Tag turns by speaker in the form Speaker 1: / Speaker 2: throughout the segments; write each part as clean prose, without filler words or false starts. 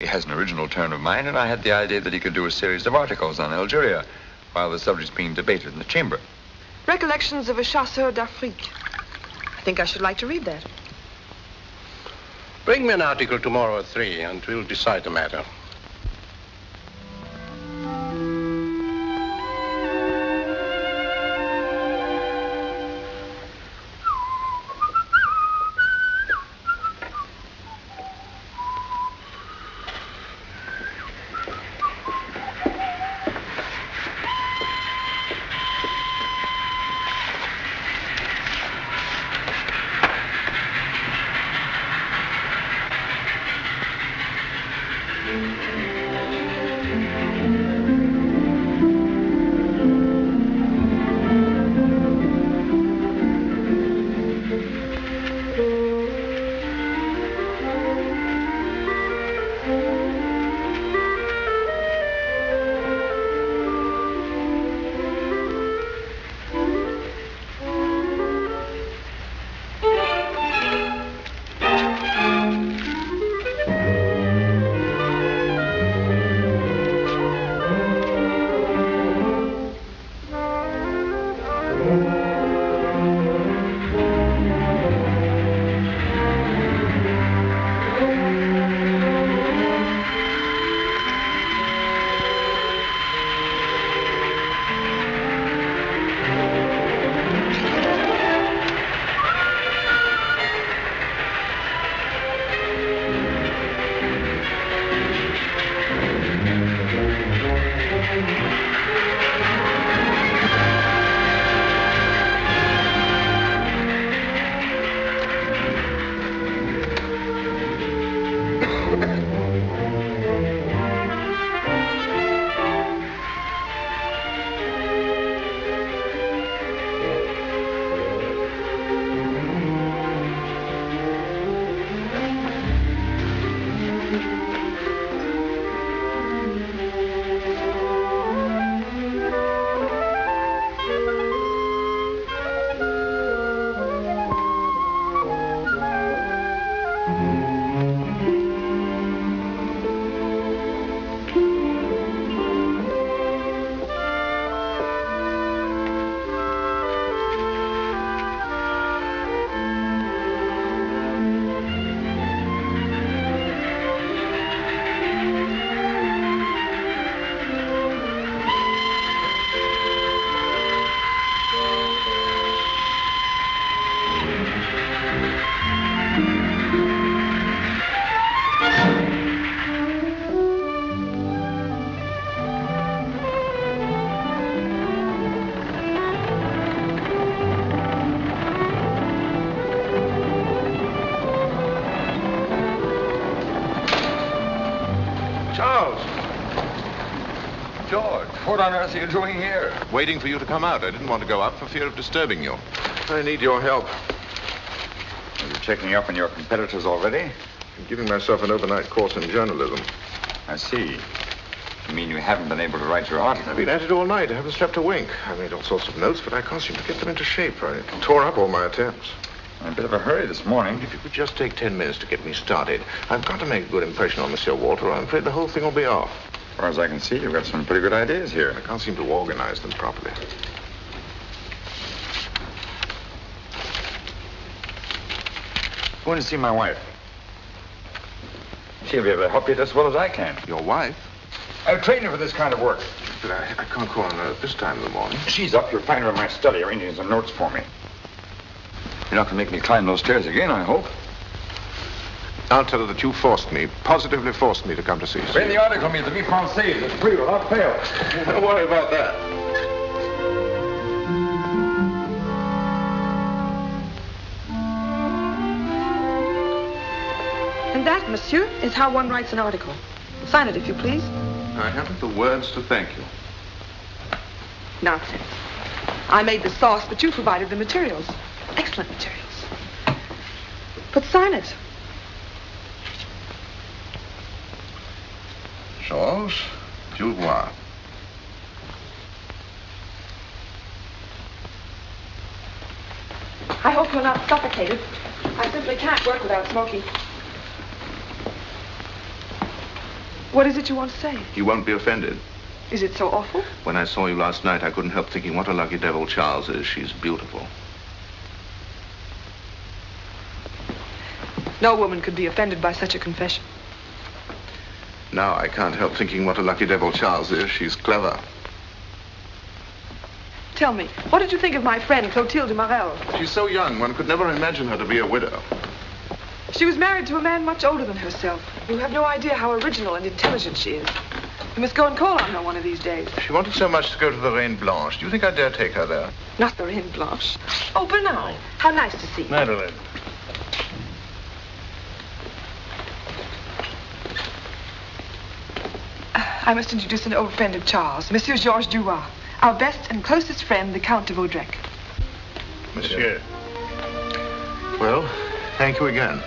Speaker 1: He has an original turn of mind, and I had the idea that he could do a series of articles on Algeria while the subject's being debated in the chamber.
Speaker 2: Recollections of a chasseur d'Afrique. I think I should like to read that.
Speaker 3: Bring me an article tomorrow at 3, and we'll decide the matter.
Speaker 1: What on earth are you doing here?
Speaker 4: Waiting for you to come out. I didn't want to go up for fear of disturbing you. I need your help.
Speaker 1: Are you checking up on your competitors already?
Speaker 4: I'm giving myself an overnight course in journalism.
Speaker 1: I see. You mean you haven't been able to write your article?
Speaker 4: I've been at it all night. I haven't slept a wink. I made all sorts of notes, but I can't seem to get them into shape. I tore up all my attempts.
Speaker 1: I'm in a bit of a hurry this morning.
Speaker 4: If you could just take 10 minutes to get me started. I've got to make a good impression on Monsieur Walter. I'm afraid the whole thing will be off.
Speaker 1: As far as I can see, you've got some pretty good ideas here.
Speaker 4: I can't seem to organize them properly.
Speaker 1: Going to see my wife. She'll be able to help you just as well as I can.
Speaker 4: Your wife?
Speaker 1: I've trained her for this kind of work.
Speaker 4: But I can't call on her at this time of the morning.
Speaker 1: She's up. You'll find her in my study arranging some notes for me. You're not going to make me climb those stairs again, I hope.
Speaker 4: I'll tell her that you forced me, positively forced me to come to see you.
Speaker 1: In the article means the Vie Française. It's free without fail.
Speaker 4: Don't worry about that.
Speaker 2: And that, monsieur, is how one writes an article. Sign it, if you please.
Speaker 4: I haven't the words to thank you.
Speaker 2: Nonsense. I made the sauce, but you provided the materials. Excellent materials. But sign it.
Speaker 4: Georges Duroy.
Speaker 2: I hope you're not suffocated. I simply can't work without smoking. What is it you want to say?
Speaker 4: You won't be offended.
Speaker 2: Is it so awful?
Speaker 4: When I saw you last night, I couldn't help thinking what a lucky devil Charles is. She's beautiful.
Speaker 2: No woman could be offended by such a confession.
Speaker 4: Now I can't help thinking what a lucky devil Charles is. She's clever.
Speaker 2: Tell me, what did you think of my friend, Clotilde Morel?
Speaker 4: She's so young, one could never imagine her to be a widow.
Speaker 2: She was married to a man much older than herself. You have no idea how original and intelligent she is. You must go and call on her one of these days.
Speaker 4: She wanted so much to go to the Reine Blanche. Do you think I dare take her there?
Speaker 2: Not the Reine Blanche. Oh, Bernard, how nice to see you.
Speaker 3: Madeline.
Speaker 2: I must introduce an old friend of Charles, Monsieur Georges Duroy, our best and closest friend, the Count de Vaudrec.
Speaker 3: Monsieur.
Speaker 4: Well, thank you again.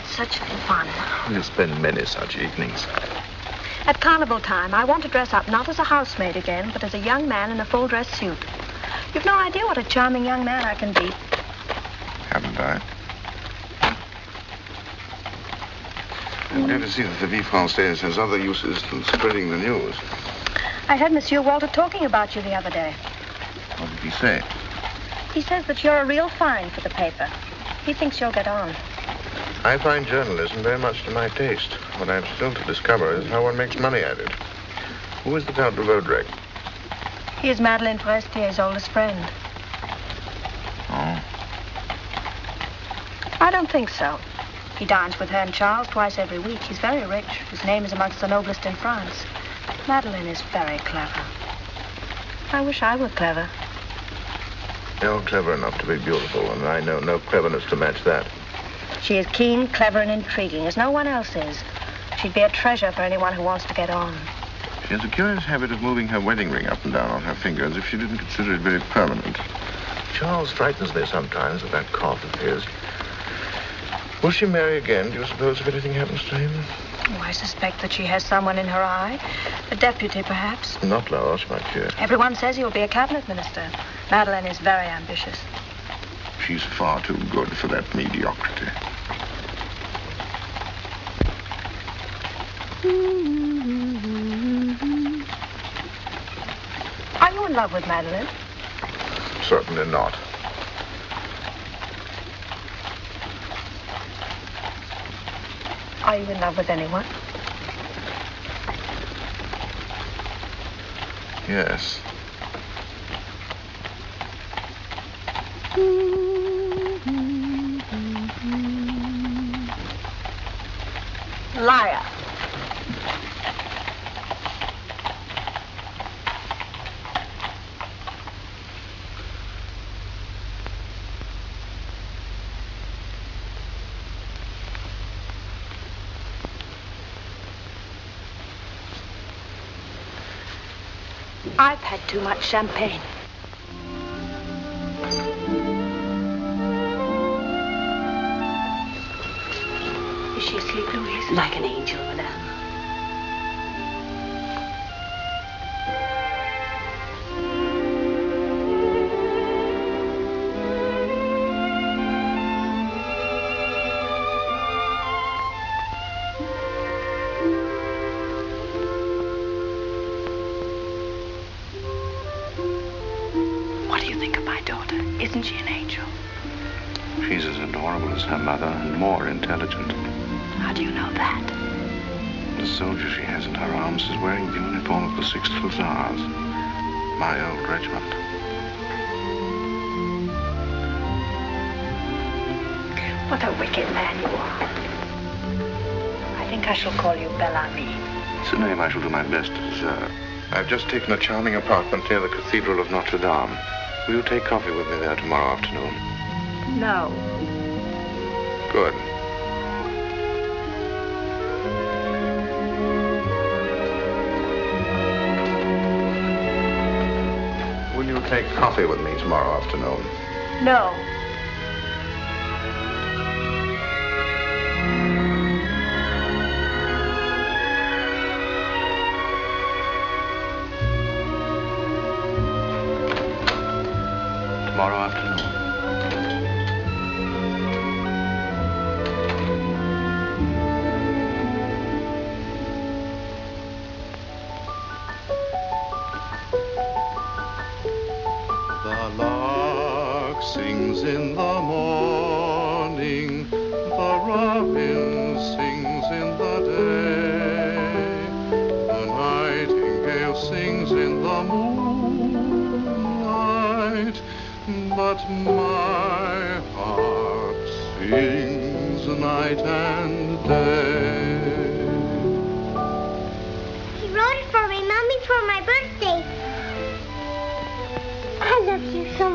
Speaker 5: Such fun.
Speaker 4: We'll spend many such evenings.
Speaker 5: At carnival time, I want to dress up not as a housemaid again, but as a young man in a full dress suit. You've no idea what a charming young man I can be.
Speaker 4: Haven't I? I'm glad to see that the Vie Française has other uses than spreading the news.
Speaker 5: I heard Monsieur Walter talking about you the other day.
Speaker 4: What did he say?
Speaker 5: He says that you're a real find for the paper. He thinks you'll get on.
Speaker 4: I find journalism very much to my taste. What I'm still to discover is how one makes money at it. Who is the Count de Vaudrec?
Speaker 5: He is Madeleine Forestier's oldest friend.
Speaker 4: Oh.
Speaker 5: I don't think so. He dines with her and Charles twice every week. He's very rich. His name is amongst the noblest in France. Madeleine is very clever. I wish I were clever.
Speaker 4: You're clever enough to be beautiful, and I know no cleverness to match that.
Speaker 5: She is keen, clever, and intriguing, as no one else is. She'd be a treasure for anyone who wants to get on.
Speaker 4: She has a curious habit of moving her wedding ring up and down on her finger as if she didn't consider it very permanent. Charles frightens me sometimes with that cough of his. Will she marry again, do you suppose, if anything happens to him?
Speaker 5: Oh, I suspect that she has someone in her eye. A deputy, perhaps.
Speaker 4: Not Laos, my dear.
Speaker 5: Everyone says he'll be a cabinet minister. Madeline is very ambitious.
Speaker 4: She's far too good for that mediocrity.
Speaker 5: Are you in love with Madeline?
Speaker 4: Certainly not.
Speaker 5: Are you in love with anyone?
Speaker 4: Yes.
Speaker 5: Liar. I've had too much champagne. Is she asleep, Louise?
Speaker 6: Like an angel, madame.
Speaker 5: What do you think of my daughter? Isn't she an angel?
Speaker 4: She's as adorable as her mother and more intelligent.
Speaker 5: How do you know that?
Speaker 4: The soldier she has in her arms is wearing the uniform of the 6th Hussars, my old regiment.
Speaker 5: What a wicked man you are. I think I shall call you Bellamy.
Speaker 4: It's a name I shall do my best to deserve. I've just taken a charming apartment near the Cathedral of Notre Dame. Will you take coffee with me there tomorrow afternoon?
Speaker 5: No.
Speaker 4: Good. Will you take coffee with me tomorrow afternoon?
Speaker 5: No.
Speaker 4: Tomorrow afternoon.
Speaker 7: The lark sings in the morning, the robin sings in the day, the nightingale sings in the moonlight, but my heart sings night and day.
Speaker 8: He wrote it for me, Mommy, for my birthday. I love you so